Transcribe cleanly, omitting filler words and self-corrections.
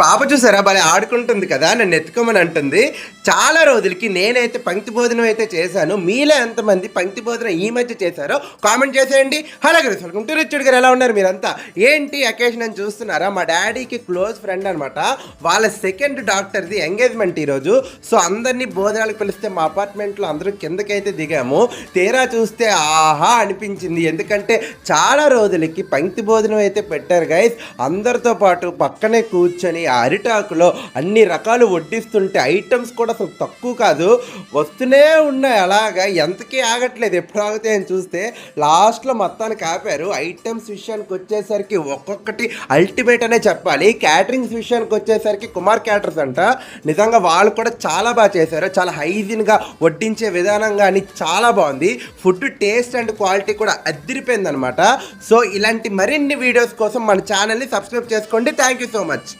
పాప చూసారా భలే ఆడుకుంటుంది కదా, నన్ను ఎత్తుకోమని అంటుంది. చాలా రోజులకి నేనైతే పంక్తి భోజనం అయితే చేశాను. మీలో ఎంతమంది పంక్తి భోజనం ఈ మధ్య చేశారో కామెంట్ చేసేయండి. అలాగే వెల్కమ్ టు రిచర్డ్ గారు, ఎలా ఉన్నారు మీరంతా? ఏంటి అకేషన్ అని చూస్తున్నారా? మా డాడీకి క్లోజ్ ఫ్రెండ్ అనమాట, వాళ్ళ సెకండ్ డాక్టర్ది ఎంగేజ్మెంట్ ఈరోజు. సో అందరినీ భోజనాలకు పిలిస్తే మా అపార్ట్మెంట్లో అందరూ కిందకైతే దిగాము. తీరా చూస్తే ఆహా అనిపించింది, ఎందుకంటే చాలా రోజులకి పంక్తి భోజనం అయితే పెట్టారు గైస్. అందరితో పాటు పక్కనే కూర్చొని ఆ అరిటాకులో అన్ని రకాలు వడ్డిస్తుంటే ఐటమ్స్ కూడా అసలు తక్కువ కాదు, వస్తూనే ఉన్నాయి. అలాగా ఎంతకీ ఆగట్లేదు, ఎప్పుడు ఆగుతాయని చూస్తే లాస్ట్లో మొత్తానికి ఆపారు. ఐటమ్స్ విషయానికి వచ్చేసరికి ఒక్కొక్కటి అల్టిమేట్ అనే చెప్పాలి. క్యాటరింగ్స్ విషయానికి వచ్చేసరికి కుమార్ క్యాటర్స్ అంట, నిజంగా వాళ్ళు కూడా చాలా బాగా చేశారు. చాలా హైజీన్గా వడ్డించే విధానం కానీ చాలా బాగుంది. ఫుడ్ టేస్ట్ అండ్ క్వాలిటీ కూడా అదిరిపోయింది అనమాట. సో ఇలాంటి మరిన్ని వీడియోస్ కోసం మన ఛానల్ని సబ్స్క్రైబ్ చేసుకోండి. Thank you so much.